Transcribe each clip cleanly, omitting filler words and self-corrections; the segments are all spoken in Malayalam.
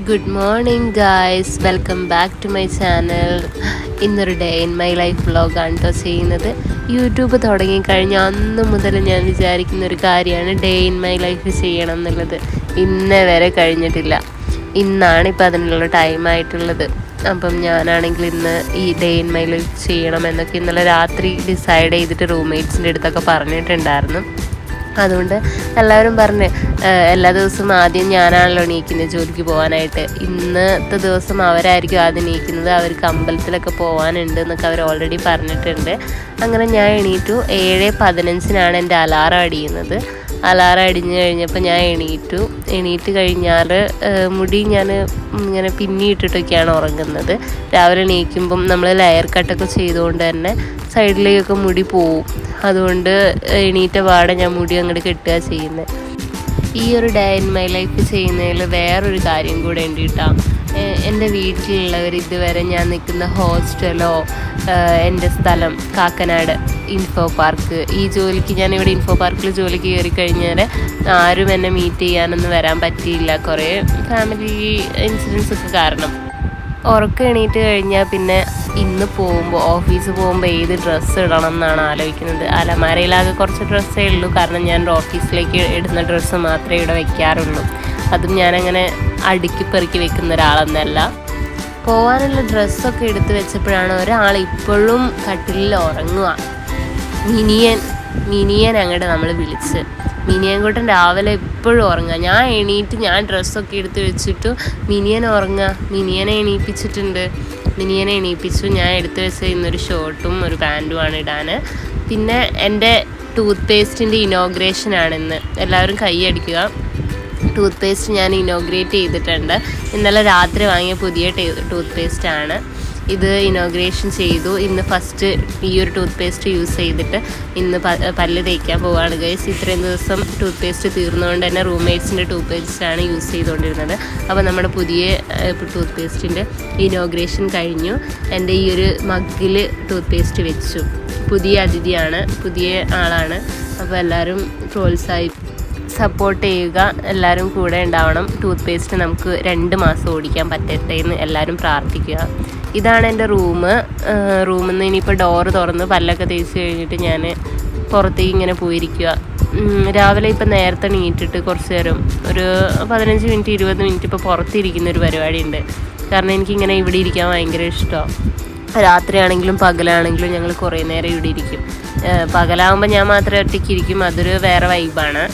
Good morning guys, welcome back to my channel. ഇന്നൊരു ഡേ ഇൻ മൈ ലൈഫ് വ്ളോഗാണ് കേട്ടോ ചെയ്യുന്നത്. യൂട്യൂബ് തുടങ്ങിക്കഴിഞ്ഞ അന്ന് മുതൽ ഞാൻ വിചാരിക്കുന്ന ഒരു കാര്യമാണ് ഡേ ഇൻ മൈ ലൈഫ് ചെയ്യണം എന്നുള്ളത്. ഇന്നേ വരെ കഴിഞ്ഞിട്ടില്ല. ഇന്നാണ് ഇപ്പം അതിനുള്ള ടൈമായിട്ടുള്ളത്. അപ്പം ഞാനാണെങ്കിൽ ഇന്ന് ഈ ഡേ ഇൻ മൈ ലൈഫ് ചെയ്യണമെന്നൊക്കെ ഇന്നലെ രാത്രി ഡിസൈഡ് ചെയ്തിട്ട് റൂംമേറ്റ്സിൻ്റെ അടുത്തൊക്കെ പറഞ്ഞിട്ടുണ്ടായിരുന്നു. അതുകൊണ്ട് എല്ലാവരും പറഞ്ഞ് എല്ലാ ദിവസവും ആദ്യം ഞാനാണല്ലോ എണീക്കുന്നത് ജോലിക്ക് പോകാനായിട്ട്. ഇന്നത്തെ ദിവസം അവരായിരിക്കും ആദ്യം എണീക്കുന്നത്. അവർക്ക് അമ്പലത്തിലൊക്കെ പോകാനുണ്ട് എന്നൊക്കെ അവർ ഓൾറെഡി പറഞ്ഞിട്ടുണ്ട്. അങ്ങനെ ഞാൻ എണീറ്റു. 7:15 എൻ്റെ അലാറം അടിയുന്നത്. അലാറം അടിഞ്ഞു കഴിഞ്ഞപ്പോൾ ഞാൻ എണീറ്റ് കഴിഞ്ഞാൽ മുടി ഞാൻ ഇങ്ങനെ പിന്നിയിട്ടിട്ടൊക്കെയാണ് ഉറങ്ങുന്നത്. രാവിലെ എണീക്കുമ്പം നമ്മൾ ലെയർ കട്ടൊക്കെ ചെയ്തുകൊണ്ട് തന്നെ സൈഡിലേക്കൊക്കെ മുടി പോവും. അതുകൊണ്ട് എണീറ്റ പാടെ ഞാൻ മുടി അങ്ങോട്ട് കെട്ടുക ചെയ്യുന്നത്. ഈ ഒരു ഡേ ഇൻ മൈ ലൈഫ് ചെയ്യുന്നതിൽ വേറൊരു കാര്യം കൂടെ ഉണ്ട് കേട്ടോ. എൻ്റെ വീട്ടിലുള്ളവർ ഇതുവരെ ഞാൻ നിൽക്കുന്ന ഹോസ്റ്റലോ എൻ്റെ സ്ഥലം കാക്കനാട് ഇൻഫോ പാർക്ക്, ഈ ജോലിക്ക് ഞാനിവിടെ ഇൻഫോ പാർക്കിൽ ജോലിക്ക് കയറി കഴിഞ്ഞാൽ ആരും എന്നെ മീറ്റ് ചെയ്യാനൊന്നും വരാൻ പറ്റിയില്ല. കുറേ ഫാമിലി ഇൻസിഡൻസ് ഒക്കെ കാരണം. ഉറക്കം എണീറ്റ് കഴിഞ്ഞാൽ പിന്നെ ഇന്ന് പോകുമ്പോൾ ഓഫീസ് പോകുമ്പോൾ ഏത് ഡ്രസ്സ് ഇടണം എന്നാണ് ആലോചിക്കുന്നത്. അലമാരയിലാകെ കുറച്ച് ഡ്രസ്സേ ഉള്ളൂ. കാരണം ഞാൻ ഓഫീസിലേക്ക് ഇടുന്ന ഡ്രസ്സ് മാത്രമേ ഇവിടെ വയ്ക്കാറുള്ളൂ. അതും ഞാനങ്ങനെ അടുക്കി പെറുക്കി വെക്കുന്ന ഒരാളെന്നല്ല. പോകാനുള്ള ഡ്രസ്സൊക്കെ എടുത്ത് വെച്ചപ്പോഴാണ് ഒരാൾ ഇപ്പോഴും കട്ടിലിൽ ഉറങ്ങുക. മിനിയൻ അങ്ങോട്ട് നമ്മൾ വിളിച്ച്. മിനിയൻകൂട്ടൻ രാവിലെ എപ്പോഴും ഉറങ്ങുക. ഞാൻ എണീറ്റ് ഞാൻ ഡ്രസ്സൊക്കെ എടുത്ത് വെച്ചിട്ട് മിനിയൻ ഉറങ്ങുക. മിനിയനെ എണീപ്പിച്ചു. ഞാൻ എടുത്ത് വെച്ച ഇന്നൊരു ഷർട്ടും ഒരു പാൻറ്റുമാണ് ഇടാൻ. പിന്നെ എൻ്റെ ടൂത്ത് പേസ്റ്റിൻ്റെ ഇനോഗ്രേഷനാണ് ഇന്ന്. എല്ലാവരും കൈയടിക്കുക. ടൂത്ത് പേസ്റ്റ് ഞാൻ ഇനോഗ്രേറ്റ് ചെയ്തിട്ടുണ്ട്. ഇന്നലെ രാത്രി വാങ്ങിയ പുതിയ ടൂത്ത് പേസ്റ്റാണ് ഇത്. ഇനോഗ്രേഷൻ ചെയ്തു. ഇന്ന് ഫസ്റ്റ് ഈ ഒരു ടൂത്ത് പേസ്റ്റ് യൂസ് ചെയ്തിട്ട് ഇന്ന് പല്ല് തേക്കാൻ പോവുകയാണ് ഗൈസ്. ഇത്രയും ദിവസം ടൂത്ത് പേസ്റ്റ് തീർന്നുകൊണ്ട് തന്നെ റൂംമേറ്റ്സിൻ്റെ ടൂത്ത് പേസ്റ്റാണ് യൂസ് ചെയ്തുകൊണ്ടിരുന്നത്. അപ്പോൾ നമ്മുടെ പുതിയ ടൂത്ത് പേസ്റ്റിൻ്റെ ഇനോഗ്രേഷൻ കഴിഞ്ഞു. എൻ്റെ ഈ ഒരു മഗ്ഗിൽ ടൂത്ത് പേസ്റ്റ് വെച്ചു. പുതിയ അതിഥിയാണ്, പുതിയ ആളാണ്. അപ്പോൾ എല്ലാവരും സപ്പോർട്ട് ചെയ്യുക, എല്ലാവരും കൂടെ ഉണ്ടാവണം. ടൂത്ത് പേസ്റ്റ് നമുക്ക് 2 മാസം ഓടിക്കാൻ പറ്റട്ടെ എന്ന് എല്ലാവരും പ്രാർത്ഥിക്കുക. ഇതാണ് എൻ്റെ റൂമിൽ നിന്ന് ഇനിയിപ്പോൾ ഡോറ് തുറന്ന് പല്ലൊക്കെ തേച്ച് കഴിഞ്ഞിട്ട് ഞാൻ പുറത്തേക്ക് ഇങ്ങനെ പോയിരിക്കുക. രാവിലെ ഇപ്പം നേരത്തെ എണീറ്റിട്ട് കുറച്ച് നേരം ഒരു 15 മിനിറ്റ് 20 മിനിറ്റ് ഇപ്പോൾ പുറത്തിരിക്കുന്ന ഒരു പരിപാടിയുണ്ട്. കാരണം എനിക്കിങ്ങനെ ഇവിടെ ഇരിക്കാൻ ഭയങ്കര ഇഷ്ടമാണ്. രാത്രിയാണെങ്കിലും പകലാണെങ്കിലും ഞങ്ങൾ കുറേ നേരം ഇവിടെ ഇരിക്കും. പകലാകുമ്പോൾ ഞാൻ മാത്രമേ ഒറ്റയ്ക്ക് ഇരിക്കും, അതൊരു വേറെ വൈബാണ്.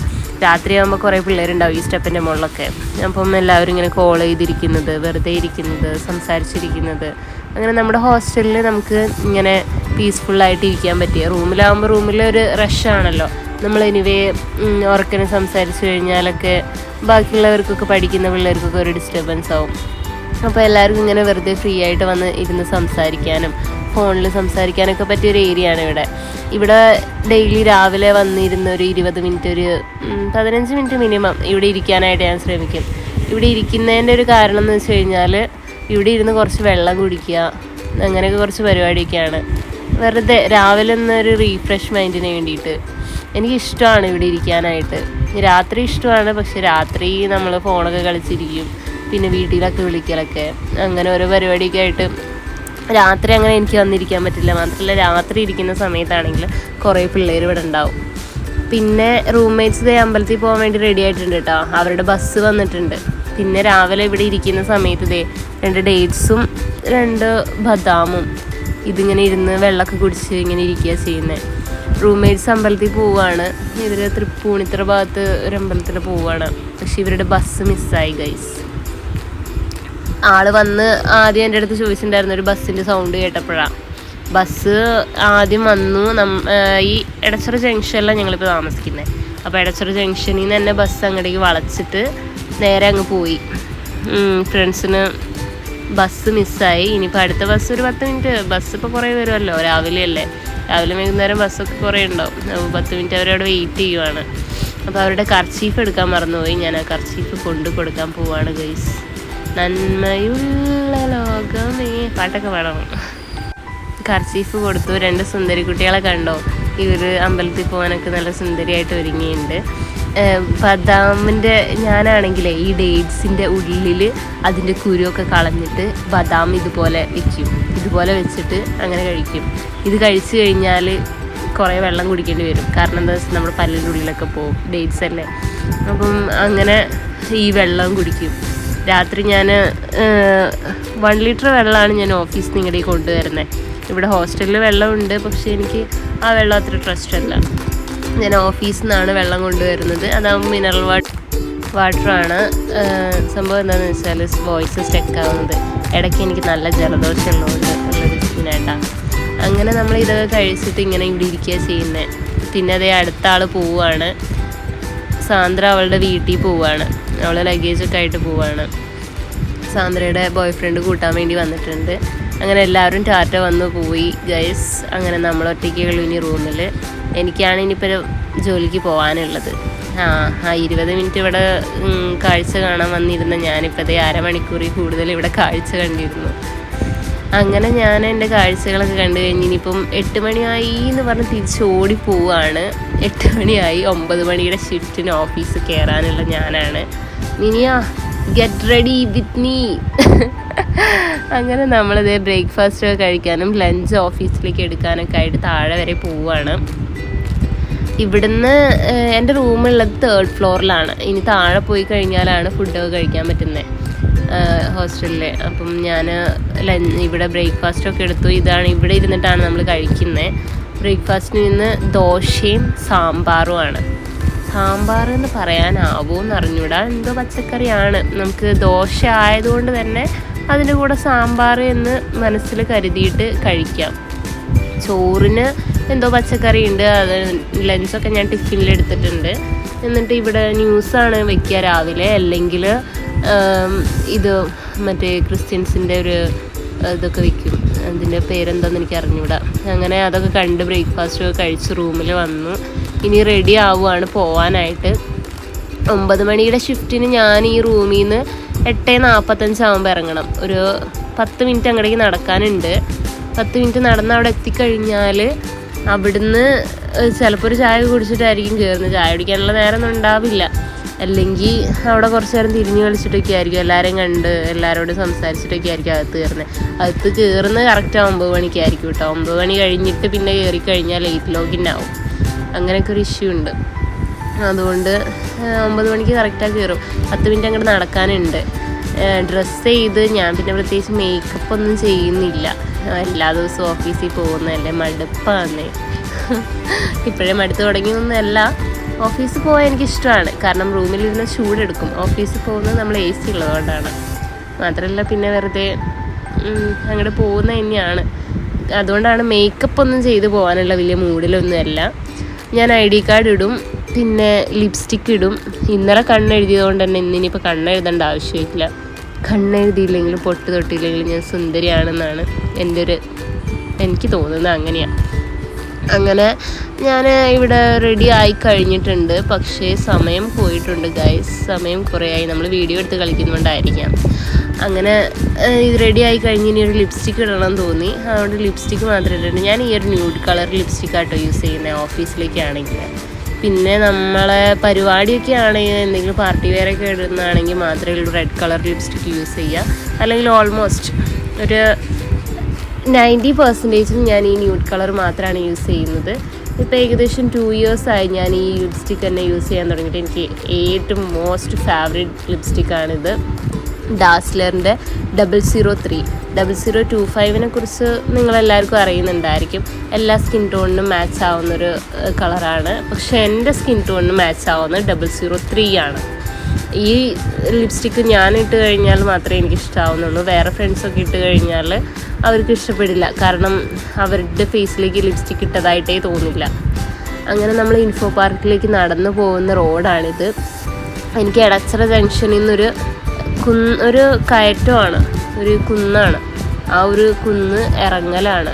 രാത്രിയാകുമ്പോൾ കുറേ പിള്ളേരുണ്ടാവും ഈ സ്റ്റെപ്പിൻ്റെ മുകളിലൊക്കെ. അപ്പം എല്ലാവരും ഇങ്ങനെ കോൾ ചെയ്തിരിക്കുന്നത്, വെറുതെ ഇരിക്കുന്നത്, സംസാരിച്ചിരിക്കുന്നത്. അങ്ങനെ നമ്മുടെ ഹോസ്റ്റലിൽ നമുക്ക് ഇങ്ങനെ പീസ്ഫുള്ളായിട്ട് ഇരിക്കാൻ പറ്റിയ. റൂമിലാകുമ്പോൾ റൂമിലൊരു റഷാണല്ലോ. നമ്മൾ എനിവേ ഉറക്കനെ സംസാരിച്ച് കഴിഞ്ഞാലൊക്കെ ബാക്കിയുള്ളവർക്കൊക്കെ പഠിക്കുന്ന പിള്ളേർക്കൊക്കെ ഒരു ഡിസ്റ്റർബൻസ് ആവും. അപ്പോൾ എല്ലാവർക്കും ഇങ്ങനെ വെറുതെ ഫ്രീ ആയിട്ട് വന്ന് ഇരുന്ന് സംസാരിക്കാനും ഫോണിൽ സംസാരിക്കാനൊക്കെ പറ്റിയൊരു ഏരിയയാണ് ഇവിടെ. ഡെയിലി രാവിലെ വന്നിരുന്ന ഒരു 20 മിനിറ്റ്, ഒരു 15 മിനിറ്റ് മിനിമം ഇവിടെ ഇരിക്കാനായിട്ട് ഞാൻ ശ്രമിക്കും. ഇവിടെ ഇരിക്കുന്നതിൻ്റെ ഒരു കാരണം എന്ന് വെച്ച് കഴിഞ്ഞാൽ ഇവിടെ ഇരുന്ന് കുറച്ച് വെള്ളം കുടിക്കുക, അങ്ങനെയൊക്കെ കുറച്ച് പരിപാടിയൊക്കെയാണ്. വെറുതെ രാവിലെ ഒന്നൊരു റീഫ്രഷ് മൈൻഡിന് വേണ്ടിയിട്ട് എനിക്കിഷ്ടമാണ് ഇവിടെ ഇരിക്കാനായിട്ട്. രാത്രി ഇഷ്ടമാണ്, പക്ഷെ രാത്രി നമ്മൾ ഫോണൊക്കെ കളിച്ചിരിക്കും. പിന്നെ വീട്ടിലൊക്കെ വിളിക്കലൊക്കെ, അങ്ങനെ ഓരോ പരിപാടിയൊക്കെ ആയിട്ട് രാത്രി അങ്ങനെ എനിക്ക് വന്നിരിക്കാൻ പറ്റില്ല. മാത്രമല്ല രാത്രി ഇരിക്കുന്ന സമയത്താണെങ്കിൽ കുറേ പിള്ളേർ ഇവിടെ ഉണ്ടാവും. പിന്നെ റൂംമേറ്റ്സ് അമ്പലത്തിൽ പോകാൻ വേണ്ടി റെഡി ആയിട്ടുണ്ട് കേട്ടോ. അവരുടെ ബസ് വന്നിട്ടുണ്ട്. പിന്നെ രാവിലെ ഇവിടെ ഇരിക്കുന്ന സമയത്ത് 2 ഡേറ്റ്സും 2 ബദാമും ഇതിങ്ങനെ ഇരുന്ന് വെള്ളമൊക്കെ കുടിച്ച് ഇങ്ങനെ ഇരിക്കുക ചെയ്യുന്നത്. റൂംമേറ്റ്സ് അമ്പലത്തിൽ പോവുകയാണ്. ഇവർ തൃപ്പൂണിത്തറ ഭാഗത്ത് ഒരു അമ്പലത്തിൽ പോവുകയാണ്. പക്ഷെ ഇവരുടെ ബസ് മിസ്സായി ഗൈസ്. ആൾ വന്ന് ആദ്യം എൻ്റെ അടുത്ത് ചോദിച്ചിട്ടുണ്ടായിരുന്നു ഒരു ബസ്സിൻ്റെ സൗണ്ട് കേട്ടപ്പോഴാണ്. ബസ് ആദ്യം വന്നു. ഈ എടച്ചിറ ജംഗ്ഷനിലാണ് ഞങ്ങളിപ്പോൾ താമസിക്കുന്നത്. അപ്പോൾ എടച്ചിറ ജംഗ്ഷനിൽ നിന്ന് തന്നെ ബസ് അങ്ങോട്ടേക്ക് വളച്ചിട്ട് നേരെ അങ്ങ് പോയി. ഫ്രണ്ട്സിന് ബസ് മിസ്സായി. ഇനിയിപ്പോൾ അടുത്ത ബസ് ഒരു 10 മിനിറ്റ്. ബസ് ഇപ്പോൾ കുറേ വരുമല്ലോ, രാവിലെ വൈകുന്നേരം ബസ്സൊക്കെ കുറേ ഉണ്ടാവും. 10 മിനിറ്റ് അവരവിടെ വെയിറ്റ് ചെയ്യുവാണ്. അപ്പോൾ അവരുടെ കർച്ചീഫ് എടുക്കാൻ മറന്നുപോയി. ഞാൻ ആ കർച്ചീഫ് കൊണ്ടു കൊടുക്കാൻ പോവാണ് ഗൈസ്. നന്മയുള്ള ലോകമേ പാട്ടൊക്കെ വേണം. കർച്ചീഫ് കൊടുത്തു. 2 സുന്ദരി കുട്ടികളെ കണ്ടോ? ഇവർ അമ്പലത്തിൽ പോകാനൊക്കെ നല്ല സുന്ദരിയായിട്ട് ഒരുങ്ങിയിട്ടുണ്ട്. ബദാമിൻ്റെ ഞാനാണെങ്കിലേ ഈ ഡേറ്റ്സിൻ്റെ ഉള്ളിൽ അതിൻ്റെ കുരുവൊക്കെ കളഞ്ഞിട്ട് ബദാം ഇതുപോലെ വയ്ക്കും. ഇതുപോലെ വെച്ചിട്ട് അങ്ങനെ കഴിക്കും. ഇത് കഴിച്ചു കഴിഞ്ഞാൽ കുറേ വെള്ളം കുടിക്കേണ്ടി വരും. കാരണം എന്താ വെച്ചാൽ നമ്മുടെ പല്ലിൻ്റെ ഉള്ളിലൊക്കെ പോകും, ഡേറ്റ്സ് അല്ലേ. അപ്പം അങ്ങനെ ഈ വെള്ളം കുടിക്കും. രാത്രി ഞാൻ 1 ലിറ്റർ വെള്ളമാണ് ഞാൻ ഓഫീസിൽ നിന്ന് ഇങ്ങോട്ടേക്ക് കൊണ്ടുവരുന്നത്. ഇവിടെ ഹോസ്റ്റലിൽ വെള്ളമുണ്ട്, പക്ഷേ എനിക്ക് ആ വെള്ളം അത്ര ട്രസ്റ്റ് അല്ല. ഞാൻ ഓഫീസിൽ നിന്നാണ് വെള്ളം കൊണ്ടുവരുന്നത്. അതാകുമ്പോൾ മിനറൽ വാട്ടറാണ്. സംഭവം എന്താണെന്ന് വെച്ചാൽ വോയിസ് സ്റ്റക്ക് ആവുന്നത് ഇടയ്ക്ക് എനിക്ക് നല്ല ജലദോഷമുള്ളതുകൊണ്ട് നല്ലൊരു സീനായിട്ടാണ്. അങ്ങനെ നമ്മൾ ഇതൊക്കെ കഴിച്ചിട്ട് ഇങ്ങനെ ഇവിടെ ഇരിക്കുക ചെയ്യുന്നത്. പിന്നെ അതേ അടുത്ത ആൾ പോവുകയാണ്. സാന്ദ്ര അവളുടെ വീട്ടിൽ പോവുകയാണ്. അവൾ ലഗേജൊക്കെ ആയിട്ട് പോവുകയാണ്. സാന്ദ്രയുടെ ബോയ് ഫ്രണ്ട് കൂട്ടാൻ വേണ്ടി വന്നിട്ടുണ്ട്. അങ്ങനെ എല്ലാവരും ടാറ്റ വന്ന് പോയി ഗൈസ്. അങ്ങനെ നമ്മൾ ഒറ്റയ്ക്കുള്ളൂ ഇനി റൂമിൽ. എനിക്കാണ് ഇനിയിപ്പോൾ ജോലിക്ക് പോകാനുള്ളത്. 20 മിനിറ്റ് ഇവിടെ കാഴ്ച കാണാൻ വന്നിരുന്ന ഞാനിപ്പോൾ അതേ അരമണിക്കൂറിൽ കൂടുതൽ ഇവിടെ കാഴ്ച കണ്ടിരുന്നു. അങ്ങനെ ഞാൻ എൻ്റെ കാഴ്ചകളൊക്കെ കണ്ടു കഴിഞ്ഞ് ഇനിയിപ്പം 8 മണിയായി എന്ന് പറഞ്ഞ് തിരിച്ചോടി പോവുകയാണ്. 8 മണിയായി. 9 മണിയുടെ ഷിഫ്റ്റിന് ഓഫീസ് കയറാനുള്ള ഞാനാണ്. മിനിയാ ഗെറ്റ് റെഡി വിത്ത് മീ. അങ്ങനെ നമ്മളിതേ ബ്രേക്ക്ഫാസ്റ്റൊക്കെ കഴിക്കാനും ലഞ്ച് ഓഫീസിലേക്ക് എടുക്കാനൊക്കെ ആയിട്ട് താഴെ വരെ പോവുകയാണ്. ഇവിടുന്ന് എൻ്റെ റൂമുള്ളത് 3rd ഫ്ലോറിലാണ്. ഇനി താഴെ പോയി കഴിഞ്ഞാലാണ് ഫുഡൊക്കെ കഴിക്കാൻ പറ്റുന്നത് ഹോസ്റ്റലിൽ. അപ്പം ഞാൻ ഇവിടെ ബ്രേക്ക്ഫാസ്റ്റൊക്കെ എടുത്തു. ഇതാണ് ഇവിടെ ഇരുന്നിട്ടാണ് നമ്മൾ കഴിക്കുന്നത്. ബ്രേക്ക്ഫാസ്റ്റിന് ഇന്ന് ദോശയും സാമ്പാറുമാണ്. സാമ്പാർ എന്ന് പറയാനാവോ എന്ന് അറിഞ്ഞൂടാ, എന്തോ പച്ചക്കറിയാണ്. നമുക്ക് ദോശ ആയതുകൊണ്ട് തന്നെ അതിൻ്റെ കൂടെ സാമ്പാർ എന്ന് മനസ്സിൽ കരുതിയിട്ട് കഴിക്കാം. ചോറിന് എന്തോ പച്ചക്കറി ഉണ്ട്. അത് ലഞ്ചൊക്കെ ഞാൻ ടിഫിനിൽ എടുത്തിട്ടുണ്ട്. എന്നിട്ട് ഇവിടെ ന്യൂസാണ് വെക്കുക രാവിലെ, അല്ലെങ്കിൽ ഇത് മറ്റേ ക്രിസ്ത്യൻസിൻ്റെ ഒരു ഇതൊക്കെ വയ്ക്കും. അതിൻ്റെ പേരെന്താണെന്ന് എനിക്ക് അറിഞ്ഞൂടാ. അങ്ങനെ അതൊക്കെ കണ്ട് ബ്രേക്ക്ഫാസ്റ്റൊക്കെ കഴിച്ച് റൂമിൽ വന്നു. ഇനി റെഡി ആവുകയാണ് പോവാനായിട്ട്. 9 മണിയുടെ ഷിഫ്റ്റിന് ഞാൻ ഈ റൂമിൽ നിന്ന് 8:45 ആകുമ്പോൾ ഇറങ്ങണം. ഒരു 10 മിനിറ്റ് അങ്ങോട്ടേക്ക് നടക്കാനുണ്ട്. 10 മിനിറ്റ് നടന്ന് അവിടെ എത്തിക്കഴിഞ്ഞാൽ അവിടുന്ന് ചിലപ്പോൾ ഒരു ചായ കുടിച്ചിട്ടായിരിക്കും കയറുന്നത്. ചായ കുടിക്കാനുള്ള നേരമൊന്നും ഉണ്ടാവില്ല. അല്ലെങ്കിൽ അവിടെ കുറച്ച് നേരം തിരിഞ്ഞ് കളിച്ചിട്ടൊക്കെ ആയിരിക്കും, എല്ലാവരെയും കണ്ട് എല്ലാവരോടും സംസാരിച്ചിട്ടൊക്കെ ആയിരിക്കും അകത്ത് കയറുന്നത്. അകത്ത് കയറുന്നത് കറക്റ്റ് 9 മണിക്കായിരിക്കും കേട്ടോ. 9 മണി കഴിഞ്ഞിട്ട് പിന്നെ കയറി കഴിഞ്ഞാൽ 8 ലോഗിൻ ആവും. അങ്ങനെയൊക്കെ ഒരു ഇഷ്യൂ ഉണ്ട്. അതുകൊണ്ട് 9 മണിക്ക് കറക്റ്റാಗಿ കയറും. 10 മിനിറ്റ് അങ്ങോട്ട് നടക്കാനുണ്ട്. ഡ്രസ്സ് ചെയ്ത് ഞാൻ പിന്നെ പ്രത്യേകിച്ച് മേക്കപ്പ് ഒന്നും ചെയ്യുന്നില്ല. എല്ലാ ദിവസവും ഓഫീസിൽ പോകുന്നതല്ലേ, മടുപ്പാന്നേ. ഇപ്പോഴേ മടുത്ത് തുടങ്ങിയൊന്നുമല്ല. ഓഫീസിൽ പോകാൻ എനിക്കിഷ്ടമാണ്. കാരണം റൂമിലിരുന്ന് ചൂടെടുക്കും. ഓഫീസിൽ പോകുന്നത് നമ്മൾ AC ഉള്ളതുകൊണ്ടാണ്. മാത്രമല്ല പിന്നെ വെറുതെ അങ്ങോട്ട് പോകുന്നത് തന്നെയാണ്. അതുകൊണ്ടാണ് മേക്കപ്പ് ഒന്നും ചെയ്ത് പോകാനുള്ള വലിയ മൂഡിലൊന്നുമല്ല. ഞാൻ ID കാർഡ് ഇടും, പിന്നെ ലിപ്സ്റ്റിക്ക് ഇടും. ഇന്നലെ കണ്ണെഴുതിയതുകൊണ്ട് തന്നെ ഇന്നിനിപ്പോൾ കണ്ണെഴുതേണ്ട ആവശ്യമില്ല. കണ്ണെഴുതിയില്ലെങ്കിലും പൊട്ട് തൊട്ടില്ലെങ്കിലും ഞാൻ സുന്ദരിയാണെന്നാണ് എനിക്ക് തോന്നുന്നത്. അങ്ങനെയാണ്. അങ്ങനെ ഞാൻ ഇവിടെ റെഡി ആയി കഴിഞ്ഞിട്ടുണ്ട്. പക്ഷേ സമയം പോയിട്ടുണ്ട് ഗൈസ്. സമയം കുറേ ആയി. നമ്മൾ വീഡിയോ എടുത്ത് കളിക്കുന്നതുകൊണ്ടായിരിക്കാം. അങ്ങനെ ഇത് റെഡി ആയി കഴിഞ്ഞ് ഇനി ഒരു ലിപ്സ്റ്റിക്ക് ഇടണം തോന്നി. അതുകൊണ്ട് ലിപ്സ്റ്റിക്ക് മാത്രമേ ഇട്ടിട്ടുണ്ട്. ഞാൻ ഈ ഒരു ന്യൂഡ് കളർ ലിപ്സ്റ്റിക്കാട്ടോ യൂസ് ചെയ്യുന്നത് ഓഫീസിലേക്കാണെങ്കിൽ. പിന്നെ നമ്മളെ പരിപാടിയൊക്കെ ആണെങ്കിൽ എന്തെങ്കിലും പാർട്ടി വെയറൊക്കെ ഇടുന്നതാണെങ്കിൽ മാത്രമേ റെഡ് കളർ ലിപ്സ്റ്റിക്ക് യൂസ് ചെയ്യുക. അല്ലെങ്കിൽ ഓൾമോസ്റ്റ് ഒരു 90% ഞാൻ ഈ ന്യൂഡ് കളർ മാത്രമാണ് യൂസ് ചെയ്യുന്നത്. ഇപ്പോൾ ഏകദേശം 2 years ആയി ഞാൻ ഈ ലിപ്സ്റ്റിക്ക് തന്നെ യൂസ് ചെയ്യാൻ തുടങ്ങിയിട്ട്. എനിക്ക് ഏറ്റവും മോസ്റ്റ് ഫേവറേറ്റ് ലിപ്സ്റ്റിക്കാണിത്. ഡാസ്ലറിൻ്റെ 003 0025 കുറിച്ച് നിങ്ങളെല്ലാവർക്കും അറിയുന്നുണ്ടായിരിക്കും. എല്ലാ സ്കിൻ ടോണിനും മാച്ച് ആവുന്നൊരു കളറാണ്. പക്ഷേ എൻ്റെ സ്കിൻ ടോണിന് മാച്ച് ആവുന്നത് 003 ആണ്. ഈ ലിപ്സ്റ്റിക്ക് ഞാൻ ഇട്ട് കഴിഞ്ഞാൽ മാത്രമേ എനിക്ക് ഇഷ്ടമാവുന്നുള്ളൂ. വേറെ ഫ്രണ്ട്സൊക്കെ ഇട്ട് കഴിഞ്ഞാൽ അവർക്ക് ഇഷ്ടപ്പെടില്ല. കാരണം അവരുടെ ഫേസിലേക്ക് ലിപ്സ്റ്റിക്ക് ഇട്ടതായിട്ടേ തോന്നില്ല. അങ്ങനെ നമ്മൾ ഇൻഫോ പാർക്കിലേക്ക് നടന്നു പോകുന്ന റോഡാണിത്. എനിക്ക് എടച്ചിറ ജംഗ്ഷനിൽ നിന്നൊരു ഒരു കയറ്റമാണ്, ഒരു കുന്നാണ്. ആ ഒരു കുന്ന് ഇറങ്ങലാണ്.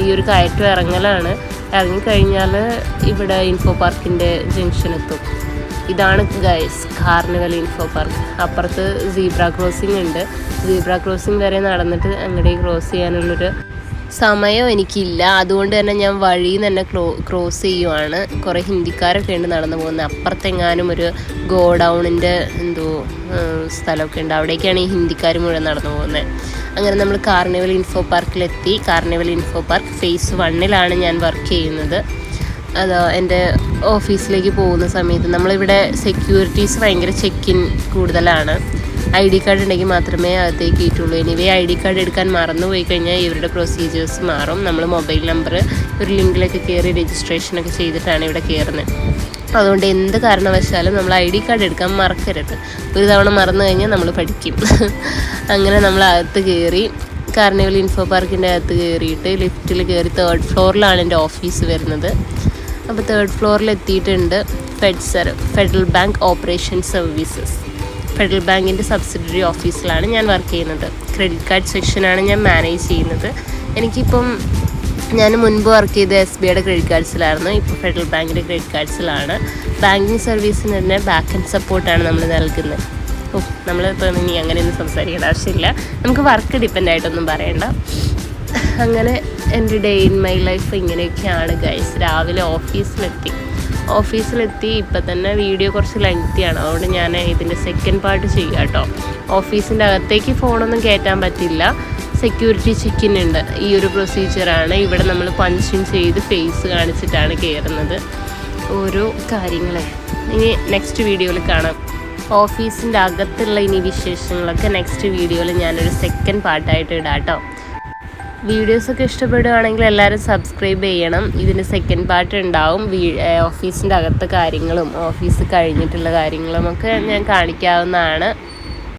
ഈ ഒരു കയറ്റം ഇറങ്ങലാണ്. ഇറങ്ങിക്കഴിഞ്ഞാൽ ഇവിടെ ഇൻഫോ പാർക്കിൻ്റെ ജംഗ്ഷൻ എത്തും. ഇതാണ് ഗൈസ് കാർണിവൽ ഇൻഫോ പാർക്ക്. അപ്പുറത്ത് സീബ്ര ക്രോസിംഗ് ഉണ്ട്. സീബ്ര ക്രോസിംഗ് വരെ നടന്നിട്ട് അങ്ങോട്ടേക്ക് ക്രോസ് ചെയ്യാനുള്ളൊരു സമയം എനിക്കില്ല, അതുകൊണ്ട് തന്നെ ഞാൻ വഴിയിൽ നിന്ന് തന്നെ ക്രോസ് ചെയ്യുവാണ്. കുറേ ഹിന്ദിക്കാരൊക്കെ ഉണ്ട് നടന്നു പോകുന്നത്. അപ്പുറത്തെങ്ങാനും ഒരു ഗോഡൗണിൻ്റെ എന്തോ സ്ഥലമൊക്കെ ഉണ്ട്, അവിടേക്കാണ് ഈ ഹിന്ദിക്കാർ മുഴുവൻ നടന്നു പോകുന്നത്. അങ്ങനെ നമ്മൾ Carnival Infopark. Carnival Infopark phase 1 ഞാൻ വർക്ക് ചെയ്യുന്നത്. അതോ എൻ്റെ ഓഫീസിലേക്ക് പോകുന്ന സമയത്ത് നമ്മളിവിടെ സെക്യൂരിറ്റീസ് ഭയങ്കര ചെക്കിൻ കൂടുതലാണ്. ID കാർഡ് ഉണ്ടെങ്കിൽ മാത്രമേ അകത്തേക്ക് കയറ്റുള്ളൂ. എനിവേ ID കാർഡ് എടുക്കാൻ മറന്നുപോയി കഴിഞ്ഞാൽ ഇവരുടെ പ്രൊസീജിയേഴ്സ് മാറും. നമ്മൾ മൊബൈൽ നമ്പർ ഒരു ലിങ്കിലൊക്കെ കയറി രജിസ്ട്രേഷനൊക്കെ ചെയ്തിട്ടാണ് ഇവിടെ കയറുന്നത്. അതുകൊണ്ട് എന്ത് കാരണവശാലും നമ്മൾ ID കാർഡ് എടുക്കാൻ മറക്കരുത്. ഒരു തവണ മറന്നു കഴിഞ്ഞാൽ നമ്മൾ പഠിക്കും. അങ്ങനെ നമ്മൾ അകത്ത് കയറി. കാർണിവൽ ഇൻഫോ പാർക്കിൻ്റെ അകത്ത് കയറിയിട്ട് ലിഫ്റ്റിൽ കയറി 3rd ഫ്ലോറിലാണ് എൻ്റെ ഓഫീസ് വരുന്നത്. അപ്പോൾ 3rd ഫ്ലോറിൽ എത്തിയിട്ടുണ്ട്. Federal bank operation services, federal ബാങ്കിൻ്റെ സബ്സിഡറി ഓഫീസിലാണ് ഞാൻ വർക്ക് ചെയ്യുന്നത്. ക്രെഡിറ്റ് കാർഡ് സെക്ഷനാണ് ഞാൻ മാനേജ് ചെയ്യുന്നത്. ഞാൻ മുൻപ് വർക്ക് ചെയ്ത SBIയുടെ ക്രെഡിറ്റ് കാർഡ്സിലായിരുന്നു, ഇപ്പോൾ ഫെഡറൽ ബാങ്കിൻ്റെ ക്രെഡിറ്റ് കാർഡ്സിലാണ്. ബാങ്കിങ് സർവീസിന് തന്നെ ബാക്ക് ആൻഡ് സപ്പോർട്ടാണ് നമ്മൾ നൽകുന്നത്. നമ്മളിപ്പോൾ ഇനി അങ്ങനെയൊന്നും സംസാരിക്കേണ്ട ആവശ്യമില്ല, നമുക്ക് വർക്ക് ഡിപ്പെൻഡ് ആയിട്ടൊന്നും പറയണ്ട. അങ്ങനെ എൻ്റെ ഡേ ഇൻ മൈ ലൈഫ് ഇങ്ങനെയൊക്കെയാണ് ഗൈസ്. രാവിലെ ഓഫീസിലെത്തി. ഇപ്പം തന്നെ വീഡിയോ കുറച്ച് ലെങ്തിയാണ്, അതുകൊണ്ട് ഞാൻ ഇതിൻ്റെ സെക്കൻഡ് പാർട്ട് ചെയ്യാം കേട്ടോ. ഓഫീസിൻ്റെ അകത്തേക്ക് ഫോണൊന്നും കയറ്റാൻ പറ്റില്ല, സെക്യൂരിറ്റി ചെക്കിൻ ഉണ്ട്. ഈ ഒരു പ്രൊസീജിയറാണ്. ഇവിടെ നമ്മൾ പഞ്ചിൻ ചെയ്ത് ഫേസ് കാണിച്ചിട്ടാണ് കയറുന്നത്. ഓരോ കാര്യങ്ങളെ ഇനി നെക്സ്റ്റ് വീഡിയോയിൽ കാണാം. ഓഫീസിൻ്റെ അകത്തുള്ള ഇനി വിശേഷങ്ങളൊക്കെ നെക്സ്റ്റ് വീഡിയോയിൽ ഞാനൊരു സെക്കൻഡ് പാർട്ടായിട്ട് ഇടാം കേട്ടോ. വീഡിയോസൊക്കെ ഇഷ്ടപ്പെടുകയാണെങ്കിൽ എല്ലാവരും സബ്സ്ക്രൈബ് ചെയ്യണം. ഇതിൻ്റെ സെക്കൻഡ് പാർട്ട് ഉണ്ടാവും. ഓഫീസിൻ്റെ അകത്തെ കാര്യങ്ങളും ഓഫീസ് കഴിഞ്ഞിട്ടുള്ള കാര്യങ്ങളും ഒക്കെ ഞാൻ കാണിക്കാവുന്നതാണ്.